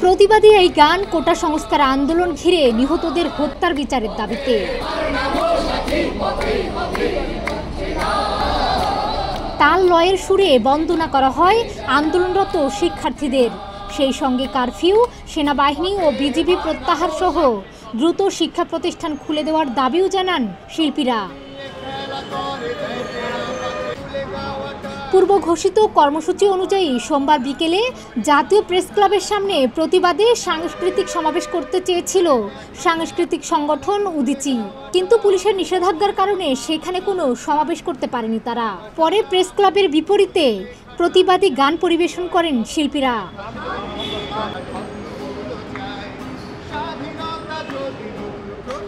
প্রতিবাদী এই গান কোটা সংস্কার আন্দোলন ঘিরে নিহতদের হত্যার বিচারের দাবিতে। তাল লয়ের সুরে বন্দনা করা হয় আন্দোলনরত শিক্ষার্থীদের। সেই সঙ্গে কারফিউ, সেনাবাহিনী ও বিজিবি প্রত্যাহার সহ দ্রুত শিক্ষা প্রতিষ্ঠান খুলে দেওয়ার দাবিও জানান শিল্পীরা। পূর্ব ঘোষিত কর্মসূচি অনুযায়ী সোমবার বিকেলে জাতীয় প্রেস ক্লাবের সামনে প্রতিবাদে সাংস্কৃতিক সমাবেশ করতে চেয়েছিল সাংস্কৃতিক সংগঠন উদীচী, কিন্তু পুলিশের নিষেধাজ্ঞার কারণে সেখানে কোনো সমাবেশ করতে পারেনি তারা। পরে প্রেস ক্লাবের বিপরীতে প্রতিবাদী গান পরিবেশন করেন শিল্পীরা।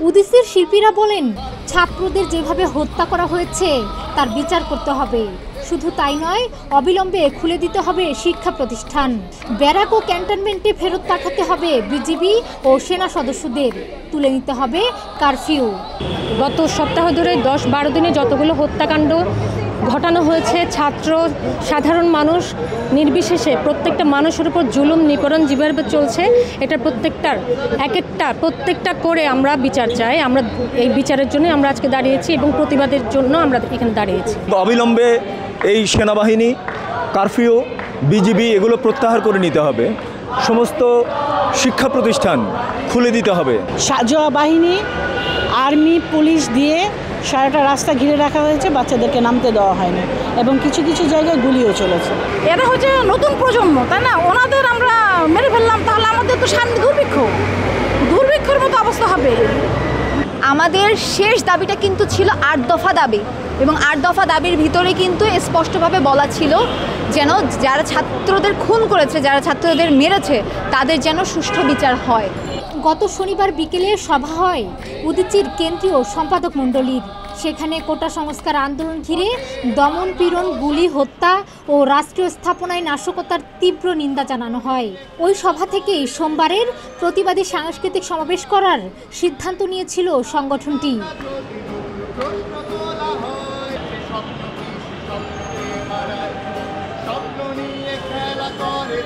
উদীচীর শিল্পীরা বলেন, ছাত্রদের যেভাবে হত্যা করা হয়েছে তার বিচার করতে হবে। শুধু তাই নয়, অবিলম্বে খুলে দিতে হবে শিক্ষা প্রতিষ্ঠান। ব্যারাক ও ক্যান্টনমেন্টে ফেরত পাঠাতে হবে বিজিবি ও সেনা সদস্যদের। তুলে নিতে হবে কারফিউ। গত সপ্তাহ ধরে 10-12 দিনে যতগুলো হত্যাকাণ্ড ঘটানো হয়েছে, ছাত্র, সাধারণ মানুষ নির্বিশেষে প্রত্যেকটা মানুষের উপর জুলুম নিপীড়ন যেভাবে চলছে, এটা প্রত্যেকটা করে আমরা বিচার চাই। আমরা এই বিচারের জন্য আমরা আজকে দাঁড়িয়েছি এবং প্রতিবাদের জন্য আমরা এখানে দাঁড়িয়েছি। অবিলম্বে এই সেনাবাহিনী, কারফিউ, বিজিবি এগুলো প্রত্যাহার করে নিতে হবে। সমস্ত শিক্ষা প্রতিষ্ঠান খুলে দিতে হবে। সাজোয়া বাহিনী, আর্মি, পুলিশ দিয়ে সারাটা রাস্তা ঘিরে রাখা হয়েছে, বাচ্চাদেরকে নামতে দেওয়া হয়নি এবং কিছু কিছু জায়গায় গুলিও চলেছে। এরা হচ্ছে নতুন প্রজন্ম, তাই না? ওনাদের আমরা মেরে ফেললাম, তাহলে আমাদের তো সামনে দুর্ভিক্ষের মতো অবস্থা হবে। আমাদের শেষ দাবিটা কিন্তু ছিল 8 দফা দাবি, এবং 8 দফা দাবির ভিতরে কিন্তু স্পষ্টভাবে বলা ছিল যেন যারা ছাত্রদের খুন করেছে, যারা ছাত্রদের মেরেছে, তাদের যেন সুষ্ঠু বিচার হয়। গত শনিবার বিকেলে সভা হয় উদীচীর কেন্দ্রীয় সম্পাদক মণ্ডলীর। সেখানে কোটা সংস্কার আন্দোলন ঘিরে দমন পীড়ন, গুলি, হত্যা ও রাষ্ট্রীয় স্থাপনায় নাশকতার তীব্র নিন্দা জানানো হয়। ওই সভা থেকেই সোমবারের প্রতিবাদী সাংস্কৃতিক সমাবেশ করার সিদ্ধান্ত নিয়েছিল সংগঠনটি। স্বপ্ন নিয়ে খেলা করে